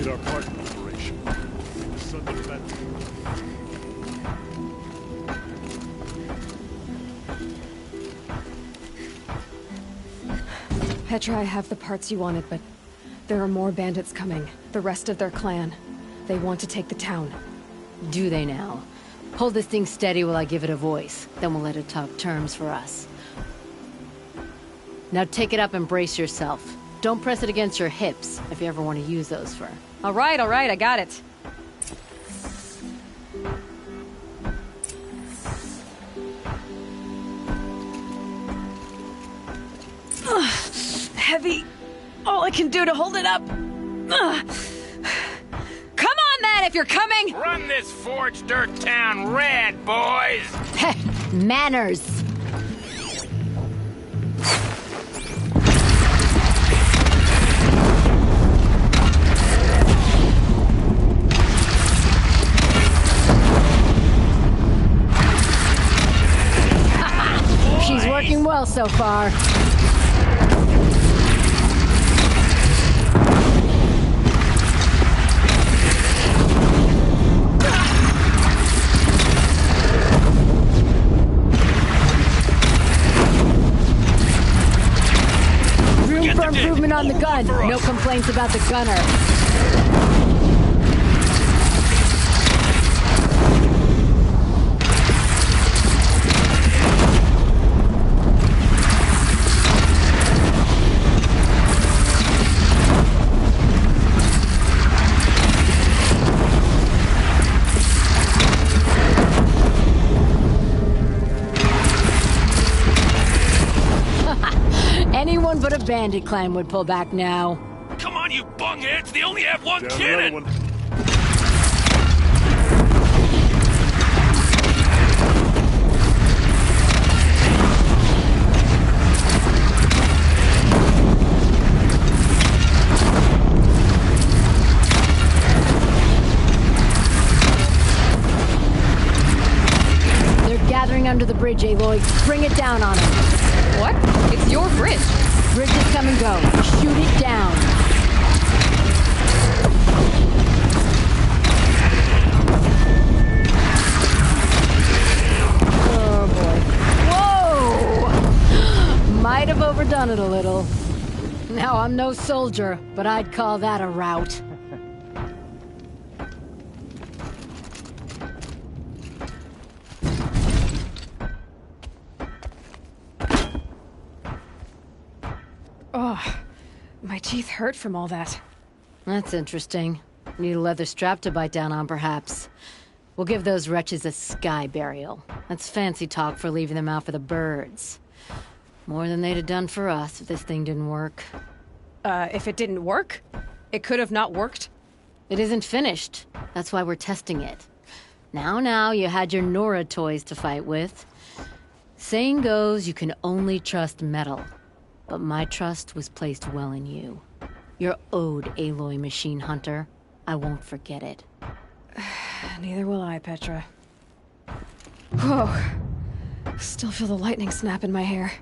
Our part in the operation. Petra, I have the parts you wanted, but there are more bandits coming. The rest of their clan. They want to take the town. Do they now? Hold this thing steady while I give it a voice. Then we'll let it talk terms for us. Now take it up and brace yourself. Don't press it against your hips, if you ever want to use those for... All right, I got it. Heavy. All I can do to hold it up. Come on, then, if you're coming! Run this forged dirt town red, boys! Heh, manners! She's working well so far. Room for improvement on the gun. No complaints about the gunner. Anyone but a bandit clan would pull back now. Come on, you bungheads! They only have one cannon! They're gathering under the bridge, Aloy. Bring it down on them. What? It's your bridge. Bridges come and go. Shoot it down. Oh, boy. Whoa! Might have overdone it a little. Now, I'm no soldier, but I'd call that a rout. Oh, my teeth hurt from all that. That's interesting. Need a leather strap to bite down on, perhaps. We'll give those wretches a sky burial. That's fancy talk for leaving them out for the birds. More than they'd have done for us if this thing didn't work. If it didn't work? It could have not worked? It isn't finished. That's why we're testing it. Now, you had your Nora toys to fight with. Saying goes, you can only trust metal. But my trust was placed well in you. You're owed, Aloy Machine Hunter. I won't forget it. Neither will I, Petra. Whoa. Still feel the lightning snap in my hair.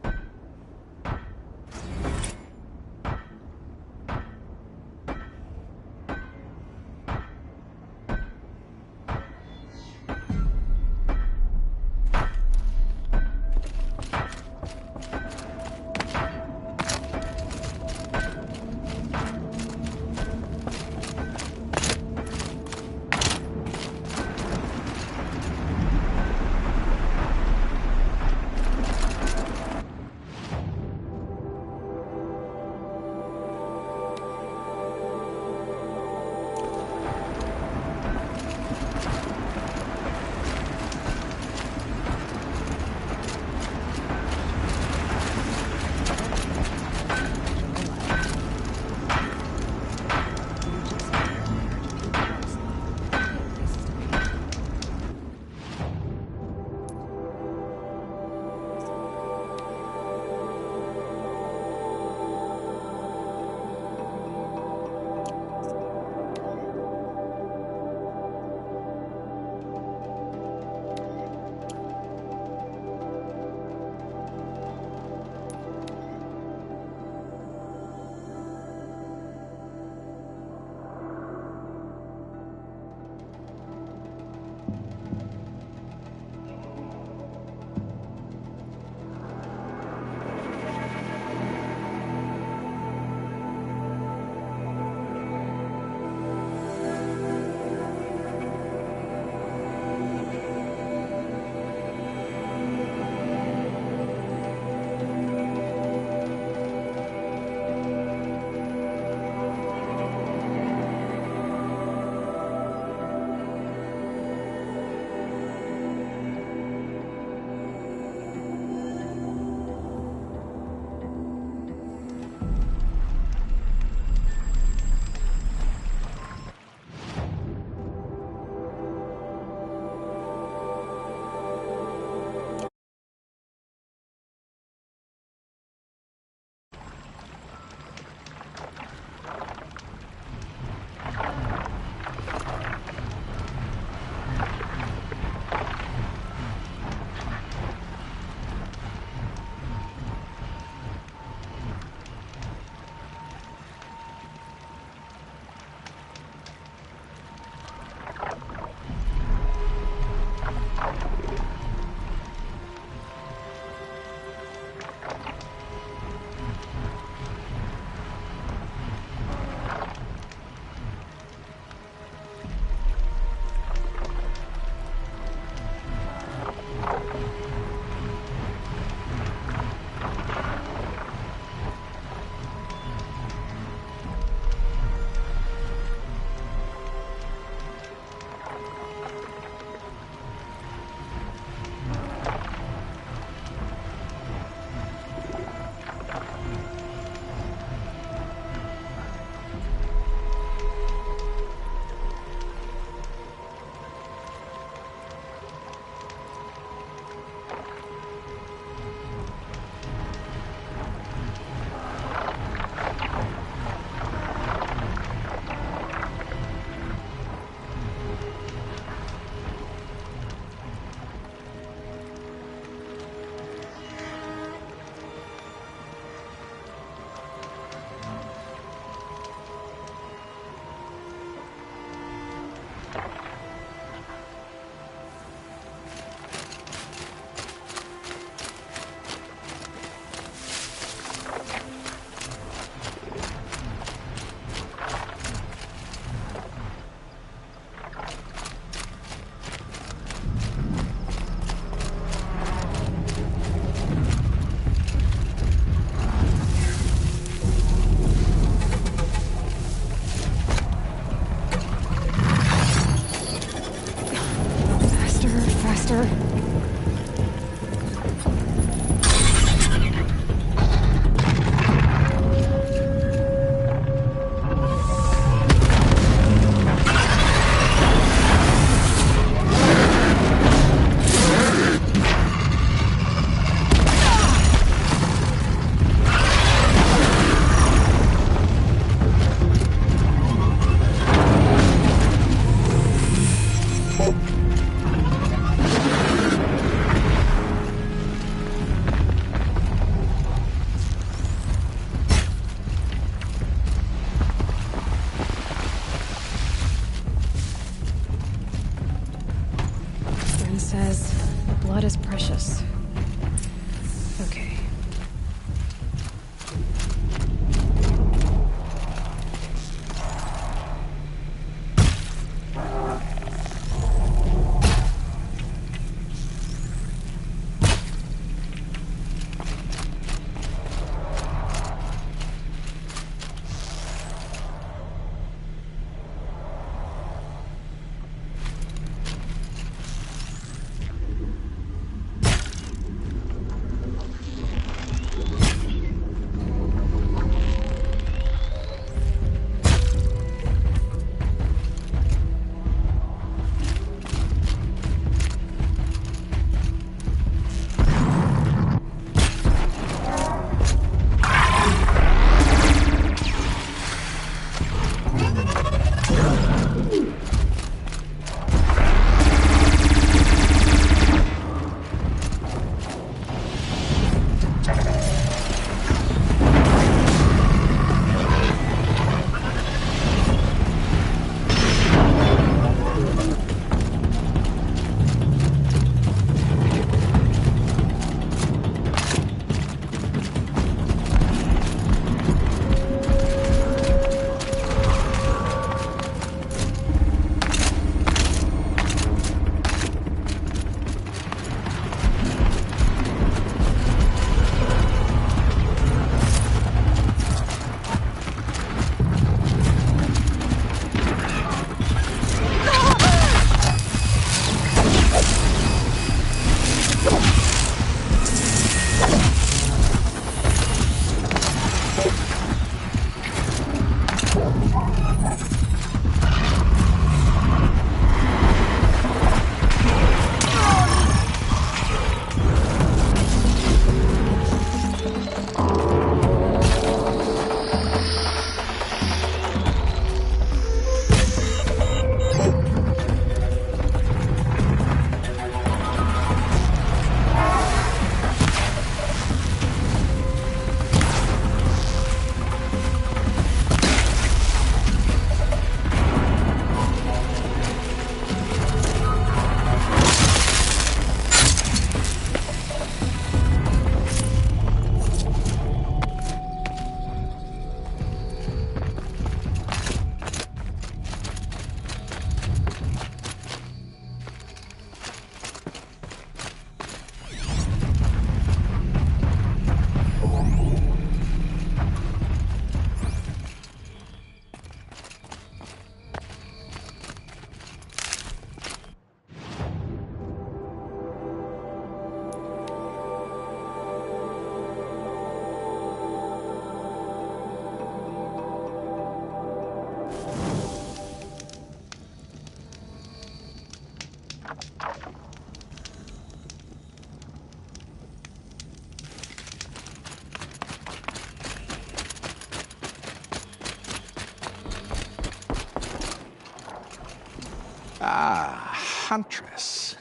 Ah, Huntress.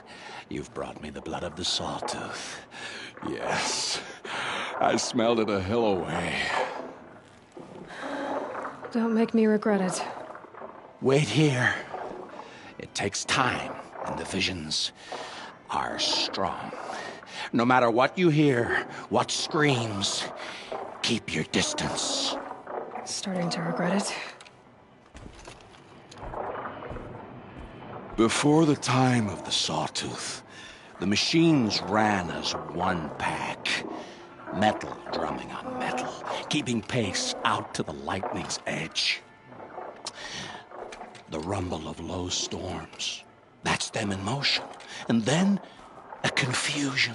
You've brought me the blood of the sawtooth. Yes. I smelled it a hill away. Don't make me regret it. Wait here. It takes time, and the visions are strong. No matter what you hear, what screams, keep your distance. Starting to regret it. Before the time of the sawtooth, the machines ran as one pack. Metal drumming on metal, keeping pace out to the lightning's edge. The rumble of low storms, that's them in motion. And then, a confusion.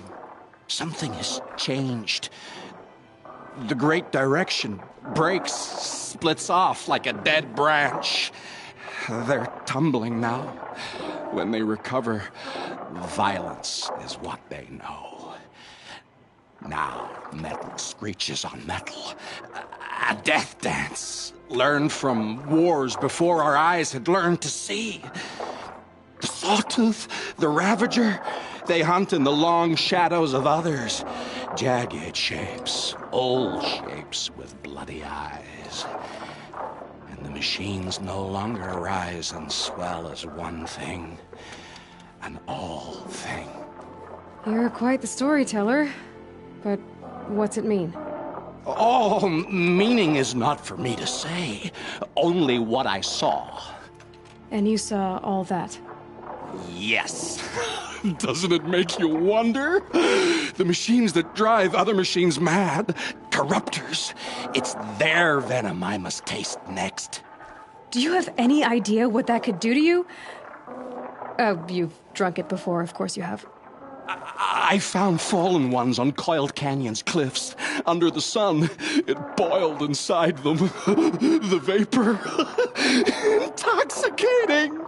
Something has changed. The great direction breaks, splits off like a dead branch. They're tumbling now. When they recover, violence is what they know. Now, metal screeches on metal. A death dance, learned from wars before our eyes had learned to see. The sawtooth, the ravager, they hunt in the long shadows of others. Jagged shapes, old shapes with bloody eyes. And the machines no longer rise and swell as one thing, an all thing. You're quite the storyteller. But what's it mean? Oh, meaning is not for me to say. Only what I saw. And you saw all that? Yes. Doesn't it make you wonder? The machines that drive other machines mad. Corruptors. It's their venom I must taste next. Do you have any idea what that could do to you? You've drunk it before, of course you have. I found fallen ones on Coiled Canyon's cliffs. Under the sun, it boiled inside them. The vapor. Intoxicating.